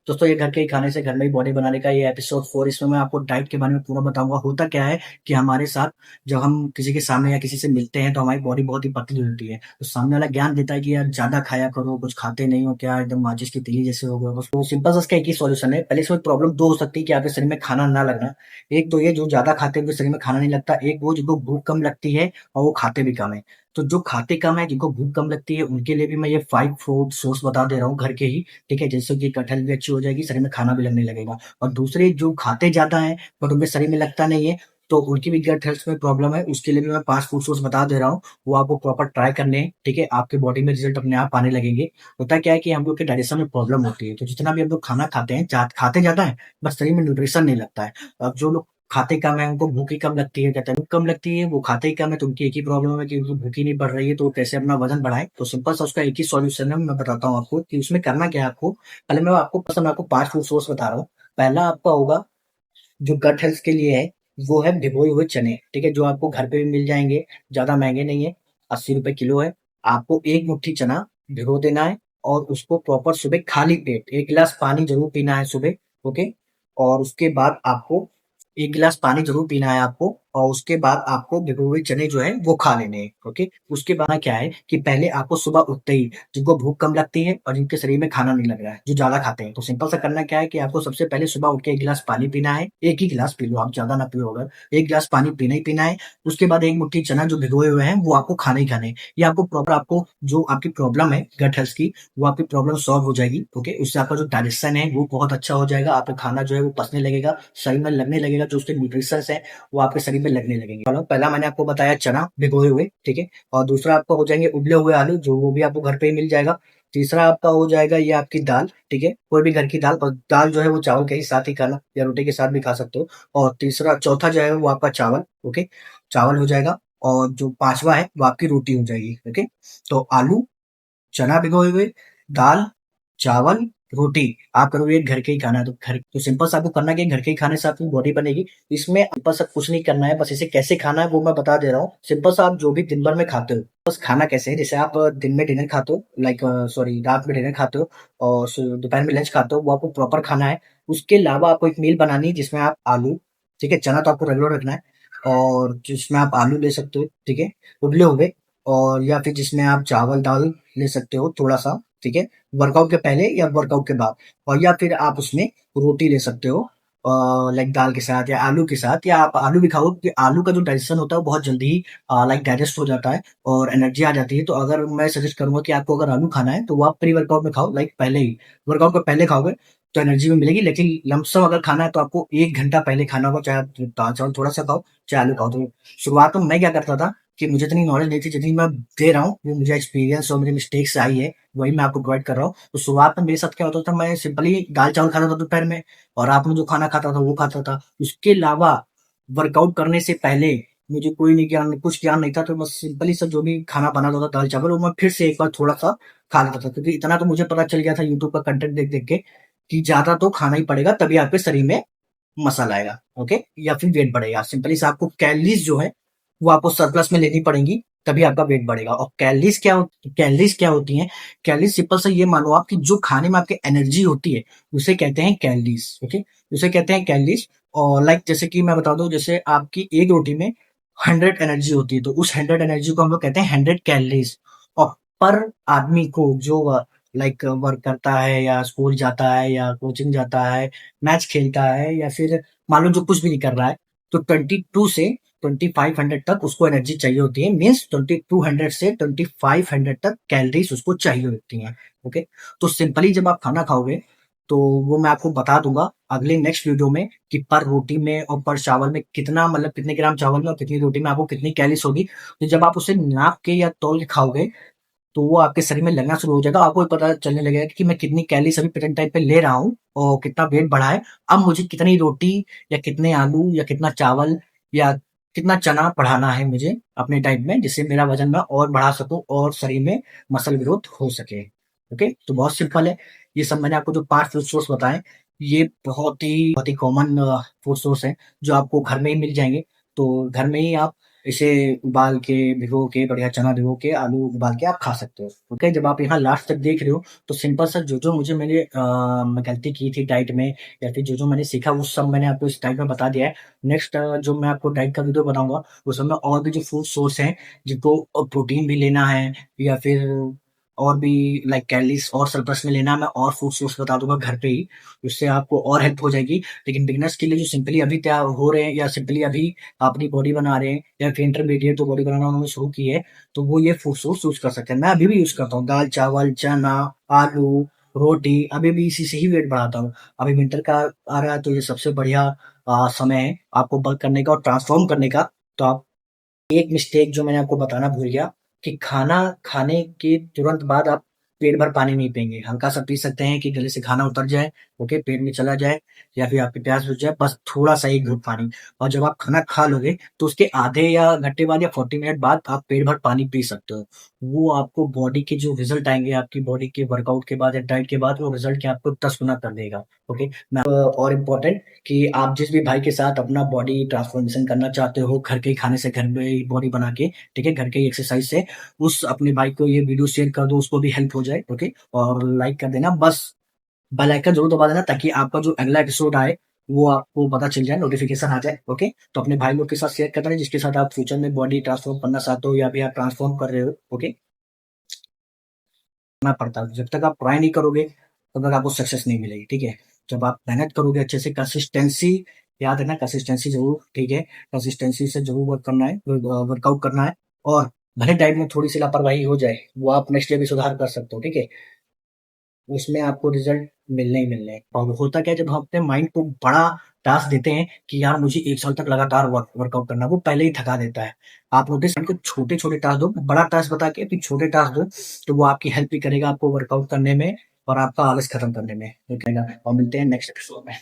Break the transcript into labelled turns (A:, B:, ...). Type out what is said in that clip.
A: दोस्तों ये घर के ही खाने से घर में ही बॉडी बनाने का ये एपिसोड 4 इसमें मैं आपको डाइट के बारे में पूरा बताऊंगा। होता क्या है कि हमारे साथ जब हम किसी के सामने या किसी से मिलते हैं तो हमारी बॉडी बहुत ही पतली होती है। तो सामने वाला ज्ञान देता है कि यार ज्यादा खाया करो, कुछ खाते नहीं हो क्या, एकदम माचिस की तीली जैसे हो गए हो। तो सिंपल सा इसका एक ही सॉल्यूशन है। पहले इसमें प्रॉब्लम दो हो सकती है कि आपके शरीर में खाना ना लगना। एक तो ये जो ज्यादा खाते हैं उनके शरीर में खाना नहीं लगता, एक वो जिनको भूख कम लगती है और वो खाते भी कम है। तो जो खाते कम है, जिनको भूख कम लगती है, उनके लिए भी मैं ये 5 फूड सोर्स बता दे रहा हूँ घर के ही। ठीक है, जैसे कि कटहल भी अच्छी हो जाएगी, शरीर में खाना भी लगने लगेगा। और दूसरे जो खाते ज्यादा हैं बट उनके शरीर में लगता नहीं है, तो उनकी भी गट हेल्थ में प्रॉब्लम है, उसके लिए भी मैं 5 फूड सोर्स बता दे रहा हूँ। वो आपको प्रॉपर ट्राई करने हैं। ठीक है, आपके बॉडी में रिजल्ट अपने आप आने लगेंगे। होता क्या है कि हम लोग के डाइजेशन में प्रॉब्लम होती है, तो जितना भी हम लोग खाना खाते हैं, खाते ज्यादा है बस शरीर में न्यूट्रिशन नहीं लगता है। अब जो लोग खाते कम है उनको भूख ही कम लगती है, कहते हैं भूख कम लगती है, वो खाते ही कम है, तो उनकी एक ही प्रॉब्लम है कि उनकी भूख ही नहीं बढ़ रही है, तो वो कैसे अपना वजन बढ़ाए। तो सिंपल सा उसका एक ही सॉल्यूशन है, मैं बताता हूँ आपको कि उसमें करना क्या है आपको। पहले मैं आपको 5 फूड सोर्स बता रहा हूँ। पहला आपका होगा जो गट हेल्थ के लिए है, वो है भिगोए हुए चने। ठीक है, जो आपको घर पे भी मिल जाएंगे, ज्यादा महंगे नहीं है, 80 रुपए किलो है। आपको एक मुट्ठी चना भिगो देना है और उसको प्रॉपर सुबह खाली पेट 1 गिलास पानी जरूर पीना है सुबह। ओके, और उसके बाद आपको 1 गिलास पानी जरूर पीना है आपको, और उसके बाद आपको भिगोए हुए चने जो है वो खा लेने हैं। ओके, उसके बाद क्या है कि पहले आपको सुबह उठते ही, जिनको भूख कम लगती है और जिनके शरीर में खाना नहीं लग रहा है, जो ज्यादा खाते हैं, तो सिंपल सा करना क्या है कि आपको सबसे पहले सुबह उठ के 1 गिलास पानी पीना है। एक ही गिलास पी लो आप, ज्यादा ना पियो। अगर 1 गिलास पानी पीना ही पीना है, उसके बाद एक मुट्ठी चना जो भिगोए हुए हैं वो आपको खाने ही खाने हैं। ये आपको प्रॉपर, आपको जो आपकी प्रॉब्लम है गट हेल्थ की, वो आपकी प्रॉब्लम सॉल्व हो जाएगी। ओके, उससे आपका जो डाइजेशन है वो बहुत अच्छा हो जाएगा, आपका खाना जो है वो पचने लगेगा, शरीर में लगने लगेगा, जो उसके न्यूट्रिशन है वो आपके शरीर में लगने लगेंगे। चलो, पहला मैंने आपको बताया चना भिगोए हुए, ठीक है। और दूसरा आपका हो जाएंगे उबले हुए आलू, जो वो भी आपको घर पे ही मिल जाएगा। तीसरा आपका हो जाएगा ये आपकी दाल। ठीक है, कोई भी घर की दाल, और दाल जो है वो चावल के ही साथ ही खाना, या रोटी के साथ भी खा सकते हो। और तीसरा चौथा जो है वो आपका चावल। ओके, चावल हो जाएगा। और जो पांचवा है वो आपकी रोटी हो जाएगी। ओके, तो आलू, चना भिगोए हुए, दाल, चावल, रोटी। आप करोगे घर के ही खाना है, तो घर तो सिंपल सा आपको करना क्या है, घर के ही खाने से आपकी बॉडी बनेगी। इसमें सिंपल सा कुछ नहीं करना है, बस इसे कैसे खाना है वो मैं बता दे रहा हूँ। सिंपल सा आप जो भी दिन भर में खाते हो, बस खाना कैसे है, जैसे आप दिन में डिनर खाते हो, लाइक सॉरी रात में डिनर खाते हो और दोपहर में लंच खाते हो, वो आपको प्रॉपर खाना है। उसके अलावा आपको एक मील बनानी है जिसमें आप आलू, ठीक है, चना तो आपको रेगुलर रखना है, और जिसमें आप आलू ले सकते हो, ठीक है, उबले हुए। और या फिर जिसमें आप चावल दाल ले सकते हो थोड़ा सा, ठीक है, वर्कआउट के पहले या वर्कआउट के बाद। और या फिर आप उसमें रोटी ले सकते हो, लाइक दाल के साथ या आलू के साथ, या आप आलू भी खाओ, क्योंकि आलू का जो डाइजेशन होता है वो बहुत जल्दी ही लाइक डाइजेस्ट हो जाता है और एनर्जी आ जाती है। तो अगर मैं सजेस्ट करूंगा कि आपको अगर आलू खाना है तो वो आप प्री वर्कआउट में खाओ, लाइक पहले ही, वर्कआउट के पहले खाओगे तो एनर्जी भी मिलेगी। लेकिन लमसम अगर खाना है तो आपको 1 घंटा पहले खाना होगा, चाहे आप दाल चावल थोड़ा सा खाओ, चाहे आलू खाओ। तो शुरुआत में मैं क्या करता था कि मुझे इतनी नॉलेज नहीं थी, जितनी मैं दे रहा हूँ, वो मुझे एक्सपीरियंस और मेरी मिस्टेक्स आई है, वही मैं आपको प्रोवाइड कर रहा हूँ। तो शुरुआत में मेरे साथ क्या होता था, मैं सिंपली दाल चावल खाता था दोपहर में, और रात में जो खाना खाता था वो खाता था। उसके अलावा वर्कआउट करने से पहले मुझे कोई नहीं ज्ञान, कुछ ज्ञान नहीं था, तो बस सिंपली सा जो भी खाना बना था दाल चावल, वो मैं फिर से एक बार थोड़ा सा खा लेता था, क्योंकि इतना तो मुझे पता चल गया था यूट्यूब का कंटेंट देख देख के कि ज्यादा तो खाना ही पड़ेगा, तभी आपके शरीर में मसल आएगा। ओके, या फिर वेट बढ़ेगा। सिंपली से आपको कैलोरीज जो है वो आपको सरप्लस में लेनी पड़ेंगी, तभी आपका वेट बढ़ेगा। और कैलोरीज क्या होती हैं? कैलोरीज सिंपल से ये मानो आप कि जो खाने में आपकी एनर्जी होती है उसे कहते हैं कैलोरीज। ओके, उसे कहते हैं कैलोरीज। और लाइक जैसे कि मैं बता दूं, जैसे आपकी एक रोटी में 100 एनर्जी होती है, तो उस 100 एनर्जी को हम लोग कहते हैं 100 कैलोरीज। और पर आदमी को जो लाइक वर्क करता है या स्कूल जाता है या कोचिंग जाता है, मैच खेलता है, या फिर मान लो जो कुछ भी नहीं कर रहा है, तो 22 से 2500 तक उसको एनर्जी चाहिए होती है। मीन्स 2200 से 2500 तक कैलोरीज उसको चाहिए होती हैं। ओके, तो सिंपली जब आप खाना खाओगे तो वो मैं आपको बता दूंगा अगले नेक्स्ट वीडियो में कि पर रोटी में और पर चावल में कितना, मतलब कितने ग्राम चावल में और कितनी रोटी में आपको कितनी कैलोरीज होगी। तो जब आप उसे नाप के या तौल के खाओगे तो वो आपके शरीर में लगना शुरू हो जाएगा, आपको भी पता चलने लगेगा कि मैं कितनी कैलोरीज अभी प्रेजेंट टाइम पे ले रहा हूँ और कितना वेट बढ़ा है। अब मुझे कितनी रोटी या कितने आलू या कितना चावल या कितना चना बढ़ाना है मुझे अपने डाइट में, जिससे मेरा वजन मैं और बढ़ा सकूं और शरीर में मसल ग्रोथ हो सके। ओके, तो बहुत सिंपल है। ये सब मैंने आपको जो 5 फूड सोर्स बताए, ये बहुत ही कॉमन फूड सोर्स है जो आपको घर में ही मिल जाएंगे। तो घर में ही आप इसे उबाल के, भिगो के, बढ़िया चना भिगो के, आलू उबाल के आप खा सकते हो। ओके, जब आप यहाँ लास्ट तक देख रहे हो तो सिंपल सा जो-जो मुझे मैंने गलती की थी डाइट में या फिर जो-जो मैंने सीखा वो सब मैंने आपको इस डाइट में बता दिया है। नेक्स्ट जो मैं आपको डाइट का वीडियो बनाऊँगा उसमें मैं और भी जो फूड सोर्स हैं जिनको प्रोटीन भी लेना है या फिर और भी लाइक कैलोरीज़ और सरप्लस में लेना है, मैं और फूड सोर्स बता दूँगा घर पे ही, उससे आपको और हेल्प हो जाएगी। लेकिन बिगिनर्स के लिए जो सिंपली अभी तैयार हो रहे हैं या सिंपली अभी अपनी बॉडी बना रहे हैं या फिर इंटरमीडिएट जो बॉडी बनाना उन्होंने शुरू की है, तो वो ये फूड सोर्स यूज़ कर सकते हैं। मैं अभी भी यूज़ करता हूँ, दाल-चावल, चना, आलू, रोटी, अभी भी इसी से ही वेट बढ़ाता हूँ। अभी विंटर का आ रहा है तो ये सबसे बढ़िया समय है आपको बल्क करने का और ट्रांसफ़ॉर्म करने का। तो आप एक मिस्टेक जो मैंने आपको बताना भूल गया कि खाना खाने के तुरंत बाद आप पेट भर पानी नहीं पिएँगे। हल्का-सा पी सकते हैं कि गले से खाना उतर जाए, ओके, पेट में चला जाए या फिर आपकी प्यास बुझ जाए, बस थोड़ा-सा 1 घूँट पानी। और जब आप खाना खा लोगे, तो उसके आधे या घंटे बाद या 40 मिनट बाद आप पेट भर पानी पी सकते हो। वो आपको बॉडी के जो रिज़ल्ट आएँगे, आपकी बॉडी के वर्कआउट के बाद या डाइट के बाद, वो रिज़ल्ट के आपको 10 गुना कर देगा, ओके। मैं और इम्पोर्टेंट कि आप जिस भी भाई के साथ अपना बॉडी ट्रांसफॉर्मेशन करना चाहते हो, घर के ही खाने से घर में ही बॉडी बना के, ठीक है? घर के ही एक्सरसाइज से, उस अपने भाई को ये वीडियो शेयर कर दो, उसको भी हेल्प हो जाए, ओके? और लाइक कर देना, बस बेल आइकन ज़रूर दबा देना ताकि आपका जो अगला एपिसोड आए, वो आपको पता चल जाए, नोटिफ़िकेशन आ जाए, ओके? तो अपने भाई लोग के साथ शेयर करना जिसके साथ आप फ्यूचर में बॉडी ट्रांसफॉर्म करना चाहते हो या फिर आप ट्रांसफॉर्म कर रहे हो, ओके? करना पड़ता है। जब तक आप ट्राई नहीं करोगे, तब तक आपको सक्सेस नहीं मिलेगी, ठीक है? जब आप मेहनत करोगे अच्छे से कंसिस्टेंसी याद रखना कंसिस्टेंसी ज़रूर, ठीक है? कंसिस्टेंसी से ज़रूर वर्क करना है, वर्कआउट करना है और भले डाइट में थोड़ी-सी लापरवाही हो जाए, वो आप नेक्स्ट डे भी सुधार कर सकते हो, ठीक है? उसमें आपको रिज़ल्ट मिलने ही मिलने हैं। और होता क्या है जब हम अपने माइंड को बड़ा टास्क देते हैं कि यार मुझे 1 साल तक लगातार वर्कआउट करना है, वो पहले ही थका देता है। आप नोटिस को छोटे-छोटे टास्क दो, बड़ा टास्क बता के फिर छोटे टास्क दो, तो वो आपकी हेल्प भी करेगा आपको वर्कआउट करने में और आपका आलस खत्म करने में। ठीक है ना? और मिलते हैं नेक्स्ट एपिसोड में।